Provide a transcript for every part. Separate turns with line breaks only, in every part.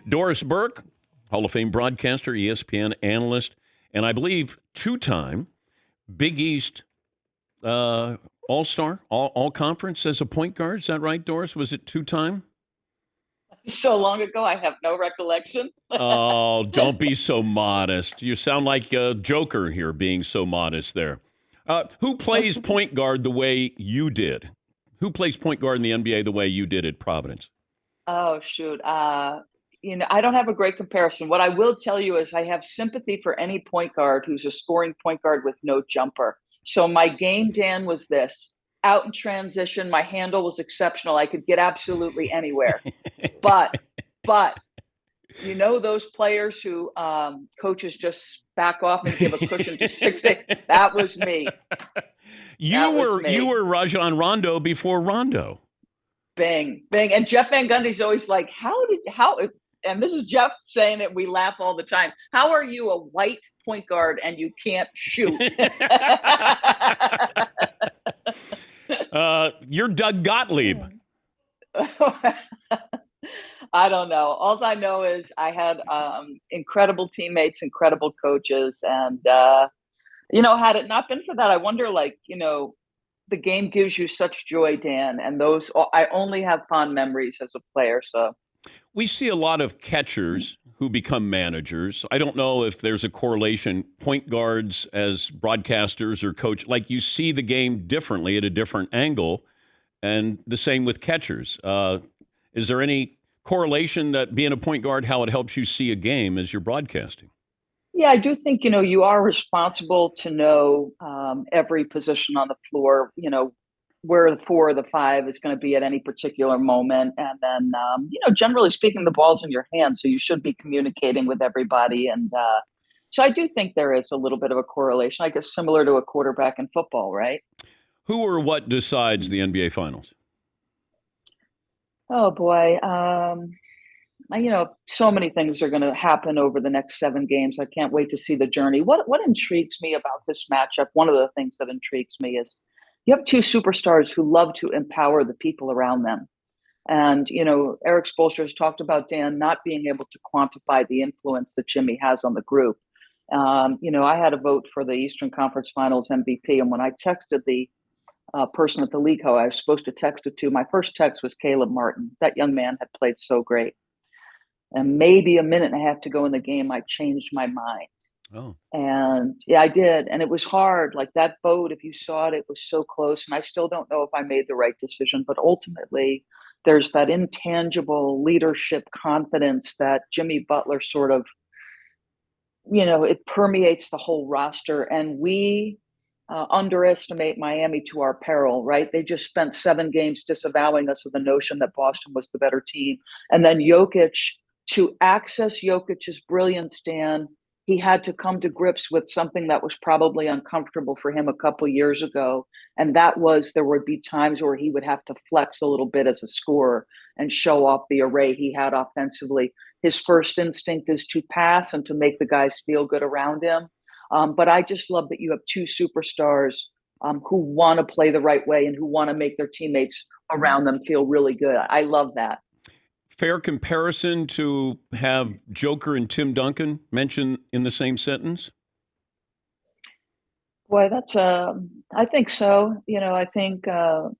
Doris Burke, Hall of Fame broadcaster, ESPN analyst, and I believe two-time Big East All-Star, all conference as a point guard. Is that right, Doris? Was it two-time?
So long ago, I have no recollection.
Oh, don't be so modest. You sound like a joker here being so modest there. Who plays point guard the way you did? Who plays point guard in the NBA the way you did at Providence?
Oh, shoot. I don't have a great comparison. What I will tell you is I have sympathy for any point guard who's a scoring point guard with no jumper. So my game, Dan, was this. Out in transition, my handle was exceptional. I could get absolutely anywhere. But those players who coaches just back off and give a cushion to 60. That was me.
You were Rajon Rondo before Rondo.
Bang, bang. And Jeff Van Gundy's always like, how, and this is Jeff saying it, we laugh all the time. How are you a white point guard and you can't shoot?
You're Doug Gottlieb.
I don't know. All I know is I had incredible teammates, incredible coaches. And, had it not been for that, I wonder, the game gives you such joy, Dan. And those, I only have fond memories as a player. So
we see a lot of catchers who become managers. I don't know if there's a correlation, point guards as broadcasters or coach, like you see the game differently at a different angle. And the same with catchers. Is there any correlation that being a point guard, how it helps you see a game as you're broadcasting?
Yeah, I do think, you are responsible to know every position on the floor, where the 4 or the 5 is going to be at any particular moment. And then, generally speaking, the ball's in your hand. So you should be communicating with everybody. And so I do think there is a little bit of a correlation, I guess, similar to a quarterback in football, right?
Who or what decides the NBA Finals?
Oh, boy. So many things are going to happen over the next 7 games. I can't wait to see the journey. What intrigues me about this matchup, one of the things that intrigues me is you have 2 superstars who love to empower the people around them. And, Eric Spoelstra has talked about, Dan, not being able to quantify the influence that Jimmy has on the group. I had a vote for the Eastern Conference Finals MVP. And when I texted the person at the league I was supposed to text it to, my first text was Caleb Martin. That young man had played so great. And maybe a minute and a half to go in the game, I changed my mind.
Oh.
And yeah, I did. And it was hard. Like that vote, if you saw it, it was so close. And I still don't know if I made the right decision. But ultimately, there's that intangible leadership confidence that Jimmy Butler sort of, it permeates the whole roster. And we underestimate Miami to our peril, right? They just spent 7 games disavowing us of the notion that Boston was the better team. And then Jokic, to access Jokic's brilliance, Dan, he had to come to grips with something that was probably uncomfortable for him a couple years ago. And that was there would be times where he would have to flex a little bit as a scorer and show off the array he had offensively. His first instinct is to pass and to make the guys feel good around him. But I just love that you have 2 superstars who want to play the right way and who want to make their teammates around them feel really good. I love that.
Fair comparison to have Joker and Tim Duncan mentioned in the same sentence?
Boy, that's I think so. I think the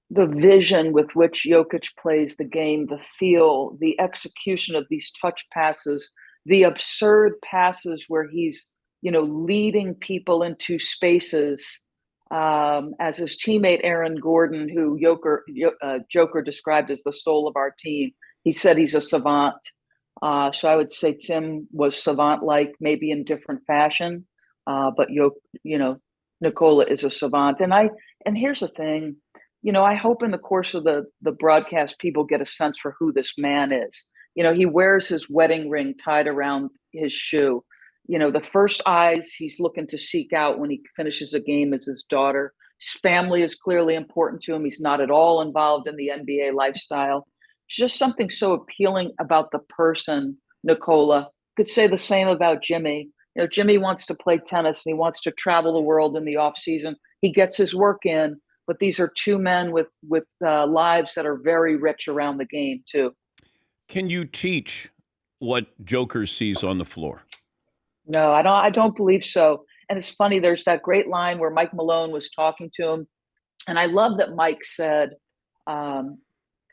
vision with which Jokic plays the game, the feel, the execution of these touch passes, the absurd passes where he's, leading people into spaces. As his teammate Aaron Gordon, who Joker described as the soul of our team, he said he's a savant. So I would say Tim was savant-like, maybe in different fashion. But Nikola is a savant. And here's the thing, I hope in the course of the broadcast, people get a sense for who this man is. He wears his wedding ring tied around his shoe. The first eyes he's looking to seek out when he finishes a game is his daughter. His family is clearly important to him. He's not at all involved in the NBA lifestyle. It's just something so appealing about the person, Nikola. Could say the same about Jimmy. Jimmy wants to play tennis and he wants to travel the world in the off season. He gets his work in, but these are 2 men with lives that are very rich around the game too.
Can you teach what Joker sees on the floor?
No, I don't believe so. And it's funny, there's that great line where Mike Malone was talking to him. And I love that Mike said, um,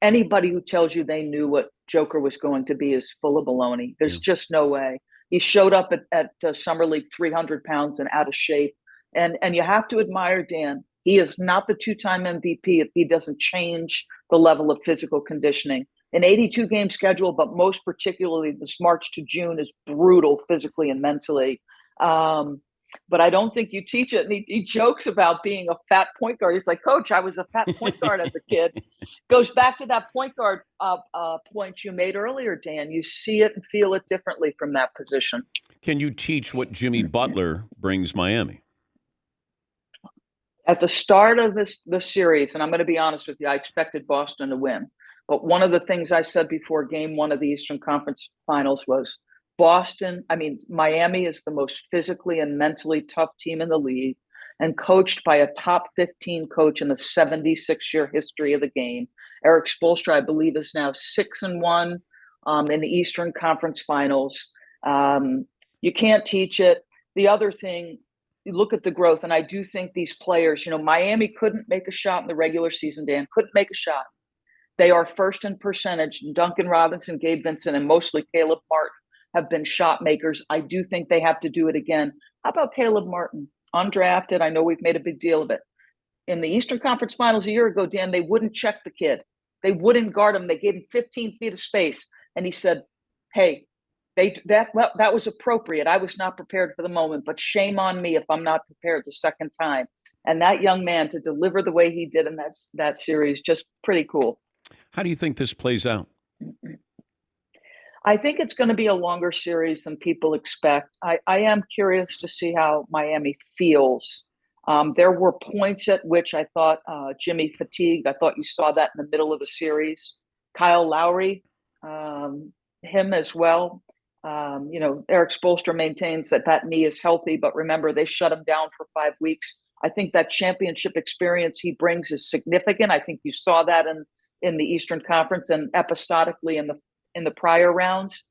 anybody who tells you they knew what Joker was going to be is full of baloney.
Yeah.
There's just no way. He showed up at Summer League 300 pounds and out of shape. And you have to admire Dan. He is not the two-time MVP if he doesn't change the level of physical conditioning. An 82 game schedule, but most particularly this March to June is brutal physically and mentally. Um, but I don't think you teach it. And he jokes about being a fat point guard. He's like, Coach, I was a fat point guard as a kid. Goes back to that point guard point you made earlier, Dan. You see it and feel it differently from that position.
Can you teach what Jimmy Butler brings Miami?
At the start of the series, and I'm going to be honest with you, I expected Boston to win. But one of the things I said before game one of the Eastern Conference Finals was Miami is the most physically and mentally tough team in the league and coached by a top 15 coach in the 76-year history of the game. Eric Spoelstra, I believe, is now 6-1 in the Eastern Conference Finals. You can't teach it. The other thing, you look at the growth, and I do think these players, Miami couldn't make a shot in the regular season, Dan, couldn't make a shot. They are first in percentage. Duncan Robinson, Gabe Vincent, and mostly Caleb Martin have been shot makers. I do think they have to do it again. How about Caleb Martin? Undrafted. I know we've made a big deal of it. In the Eastern Conference Finals a year ago, Dan, they wouldn't check the kid. They wouldn't guard him. They gave him 15 feet of space. And he said, hey, that was appropriate. I was not prepared for the moment, but shame on me if I'm not prepared the second time. And that young man to deliver the way he did in that series, just pretty cool.
How do you think this plays out?
I think it's going to be a longer series than people expect. I am curious to see how Miami feels. There were points at which I thought Jimmy fatigued. I thought you saw that in the middle of the series. Kyle Lowry, him as well. Eric Spoelstra maintains that knee is healthy, but remember, they shut him down for 5 weeks. I think that championship experience he brings is significant. I think you saw that in the Eastern Conference and episodically in the prior rounds.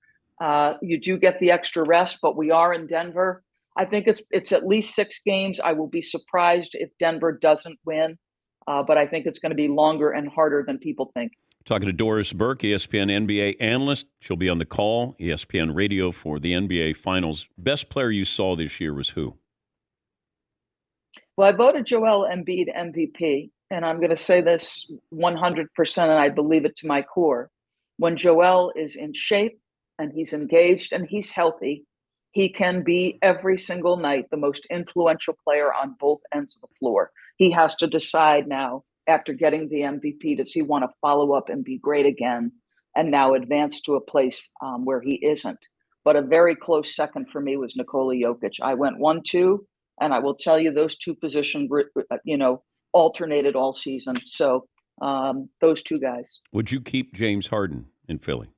You do get the extra rest, but we are in Denver. I think it's at least 6 games. I will be surprised if Denver doesn't win, but I think it's going to be longer and harder than people think.
Talking to Doris Burke, ESPN NBA analyst. She'll be on the call, ESPN Radio, for the NBA Finals. Best player you saw this year was who?
Well, I voted Joel Embiid MVP, and I'm going to say this 100%, and I believe it to my core. When Joel is in shape and he's engaged and he's healthy, he can be every single night the most influential player on both ends of the floor. He has to decide now, after getting the MVP, does he want to follow up and be great again and now advance to a place where he isn't? But a very close second for me was Nikola Jokic. I went 1-2, and I will tell you those two positions, alternated all season. So those two guys.
Would you keep James Harden in Philly?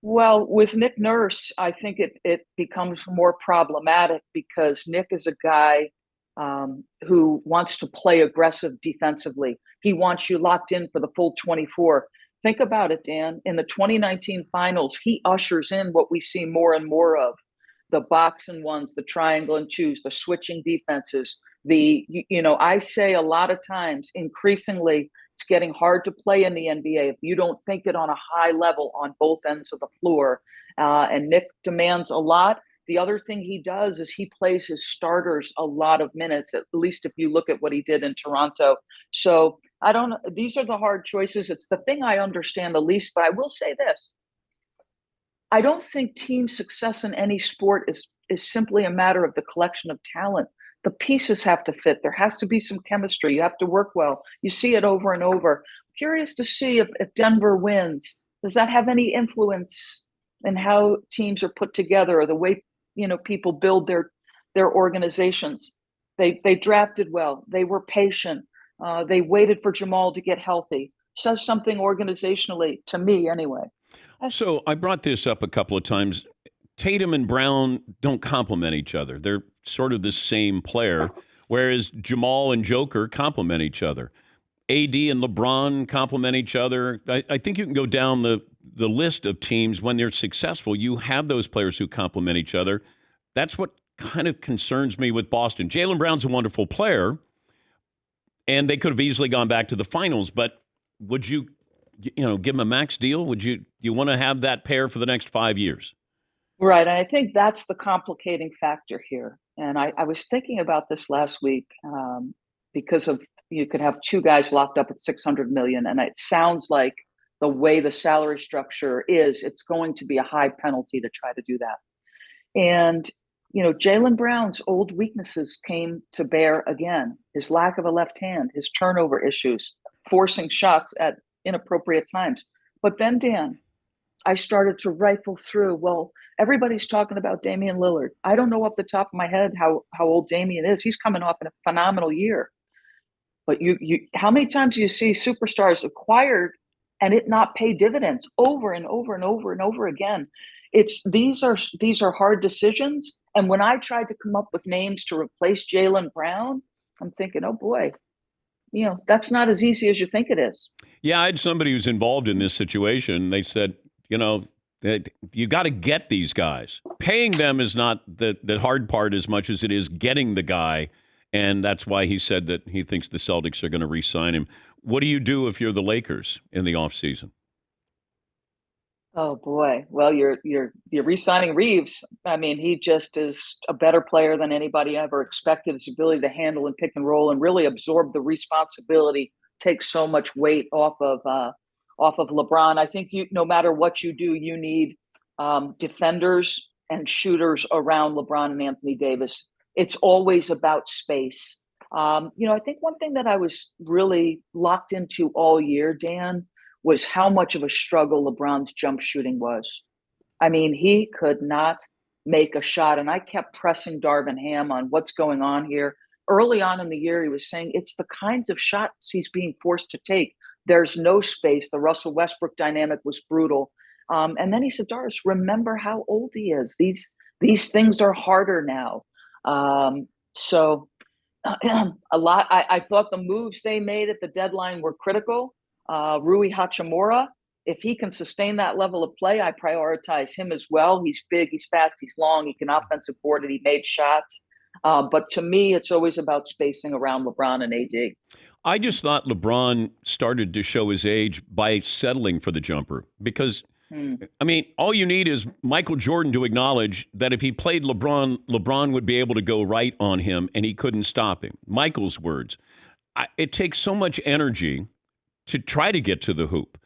Well, with Nick Nurse, I think it becomes more problematic because Nick is a guy who wants to play aggressive defensively. He wants you locked in for the full 24. Think about it, Dan. In the 2019 finals, he ushers in what we see more and more of: the box and ones, the triangle and twos, the switching defenses. I say a lot of times, increasingly, it's getting hard to play in the NBA if you don't think it on a high level on both ends of the floor. And Nick demands a lot. The other thing he does is he plays his starters a lot of minutes, at least if you look at what he did in Toronto. So I don't know. These are the hard choices. It's the thing I understand the least, but I will say this. I don't think team success in any sport is simply a matter of the collection of talent. The pieces have to fit. There has to be some chemistry. You have to work well. You see it over and over. Curious to see if Denver wins. Does that have any influence in how teams are put together or the way people build their organizations? They drafted well. They were patient. They waited for Jamal to get healthy. Says something organizationally to me anyway.
Also, I brought this up a couple of times. Tatum and Brown don't complement each other. They're sort of the same player, whereas Jamal and Joker complement each other. AD and LeBron complement each other. I think you can go down the list of teams when they're successful. You have those players who complement each other. That's what kind of concerns me with Boston. Jaylen Brown's a wonderful player, and they could have easily gone back to the finals. But would you give him a max deal? Would you want to have that pair for the next 5 years?
Right. And I think that's the complicating factor here. And I was thinking about this last week because of you could have two guys locked up at 600 million. And it sounds like the way the salary structure is, it's going to be a high penalty to try to do that. And, Jaylen Brown's old weaknesses came to bear again. His lack of a left hand, his turnover issues, forcing shots at inappropriate times. But then, Dan, I started to rifle through. Well, everybody's talking about Damian Lillard. I don't know off the top of my head how old Damian is. He's coming off in a phenomenal year. But you how many times do you see superstars acquired and it not pay dividends over and over and over and over again? These are hard decisions. And when I tried to come up with names to replace Jaylen Brown, I'm thinking, oh boy, that's not as easy as you think it is.
Yeah, I had somebody who's involved in this situation. They said, you got to get these guys. Paying them is not the hard part as much as it is getting the guy. And that's why he said that he thinks the Celtics are going to re-sign him. What do you do if you're the Lakers in the offseason?
Oh boy. Well, you're re-signing Reeves. I mean, he just is a better player than anybody ever expected. His ability to handle and pick and roll and really absorb the responsibility takes so much weight off of LeBron. I think no matter what you do, you need defenders and shooters around LeBron and Anthony Davis. It's always about space. I think one thing that I was really locked into all year, Dan, was how much of a struggle LeBron's jump shooting was. I mean, he could not make a shot. And I kept pressing Darvin Ham on what's going on here. Early on in the year, he was saying it's the kinds of shots he's being forced to take. There's no space. The Russell Westbrook dynamic was brutal. And then he said, Doris, remember how old he is. These things are harder now. So a lot. I thought the moves they made at the deadline were critical. Rui Hachimura, if he can sustain that level of play, I prioritize him as well. He's big, he's fast, he's long, he can offensive board it, he made shots. But to me, it's always about spacing around LeBron and AD.
I just thought LeBron started to show his age by settling for the jumper because, I mean, all you need is Michael Jordan to acknowledge that if he played LeBron, LeBron would be able to go right on him and he couldn't stop him. Michael's words. It takes so much energy to try to get to the hoop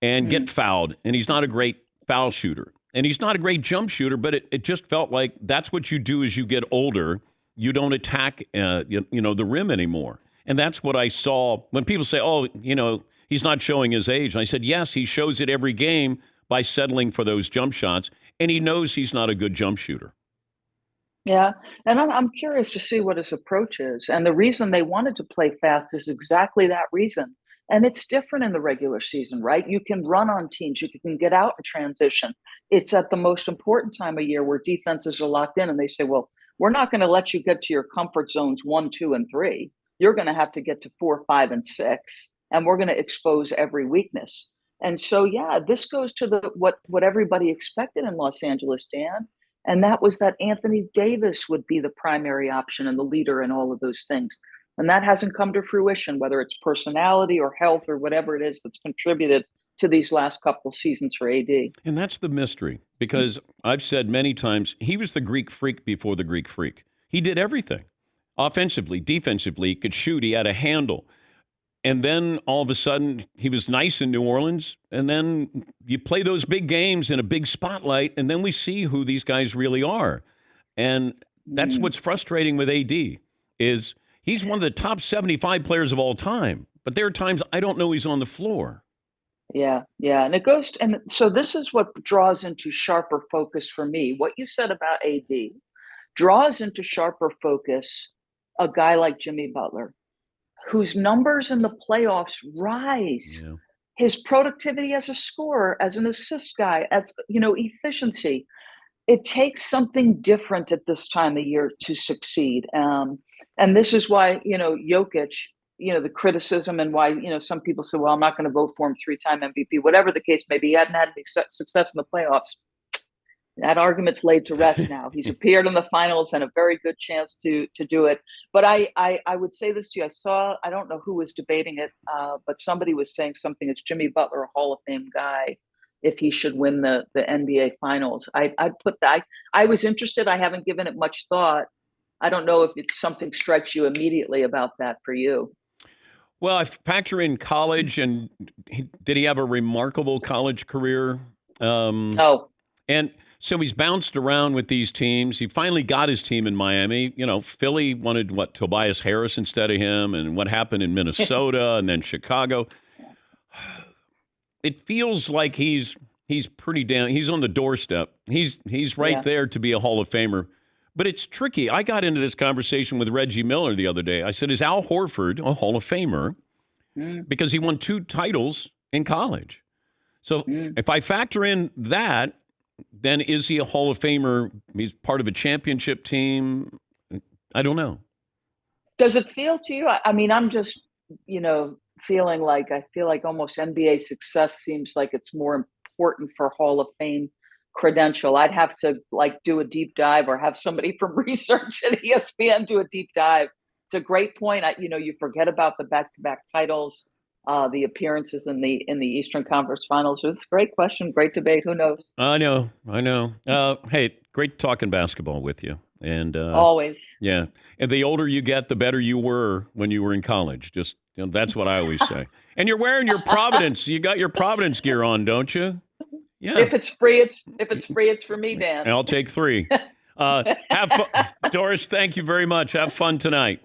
and get fouled. And he's not a great foul shooter. And he's not a great jump shooter, but it just felt like that's what you do as you get older. You don't attack the rim anymore. And that's what I saw when people say, oh, he's not showing his age. And I said, yes, he shows it every game by settling for those jump shots. And he knows he's not a good jump shooter.
Yeah. And I'm curious to see what his approach is. And the reason they wanted to play fast is exactly that reason. And it's different in the regular season, right? You can run on teams. You can get out in transition. It's at the most important time of year where defenses are locked in and they say, well, we're not going to let you get to your comfort zones 1, 2, and 3. You're going to have to get to 4, 5, and 6, and we're going to expose every weakness. And so, yeah, this goes to what everybody expected in Los Angeles, Dan, and that was that Anthony Davis would be the primary option and the leader in all of those things. And that hasn't come to fruition, whether it's personality or health or whatever it is that's contributed to these last couple seasons for AD.
And that's the mystery, because I've said many times, he was the Greek freak before the Greek freak. He did everything. Offensively, defensively, he could shoot, he had a handle. And then all of a sudden, he was nice in New Orleans. And then you play those big games in a big spotlight, and then we see who these guys really are. And that's what's frustrating with AD, is he's one of the top 75 players of all time. But there are times I don't know he's on the floor.
Yeah. And it goes, and so this is what draws into sharper focus for me. What you said about AD draws into sharper focus a guy like Jimmy Butler, whose numbers in the playoffs rise. Yeah. His productivity as a scorer, as an assist guy, as efficiency. It takes something different at this time of year to succeed. And this is why, Jokic, the criticism and why, some people say, well, I'm not going to vote for him 3-time MVP, whatever the case may be. He hadn't had any success in the playoffs. That argument's laid to rest now. He's appeared in the finals and a very good chance to do it. But I would say this to you. I don't know who was debating it, but somebody was saying something. It's Jimmy Butler, a Hall of Fame guy, if he should win the NBA finals. I'd put that. I was interested. I haven't given it much thought. I don't know if it's something strikes you immediately about that for you.
Well, I factor in college, and did he have a remarkable college career?
No.
And so he's bounced around with these teams. He finally got his team in Miami. Philly wanted, Tobias Harris instead of him, and what happened in Minnesota and then Chicago. It feels like he's pretty down. He's on the doorstep. He's right there to be a Hall of Famer. But it's tricky. I got into this conversation with Reggie Miller the other day. I said, is Al Horford a Hall of Famer? Because he won 2 titles in college. So if I factor in that, then is he a Hall of Famer? He's part of a championship team. I don't know.
Does it feel to you? I mean, I'm just, feeling like I feel like almost NBA success seems like it's more important for Hall of Fame credential. I'd have to do a deep dive or have somebody from research at ESPN do a deep dive. It's a great point. You forget about the back-to-back titles, the appearances in the Eastern Conference Finals. It's a great question, great debate. Who knows? I know.
Hey, great talking basketball with you. And
always.
Yeah. And the older you get, the better you were when you were in college. Just that's what I always say. And you're wearing your Providence. You got your Providence gear on, don't you? Yeah.
If it's free, it's for me, Dan.
And I'll take 3. Have fun. Doris, thank you very much. Have fun tonight.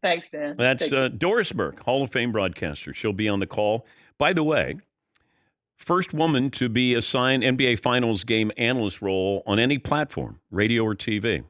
Thanks, Dan.
That's Doris Burke, Hall of Fame broadcaster. She'll be on the call. By the way, first woman to be assigned NBA Finals game analyst role on any platform, radio or TV.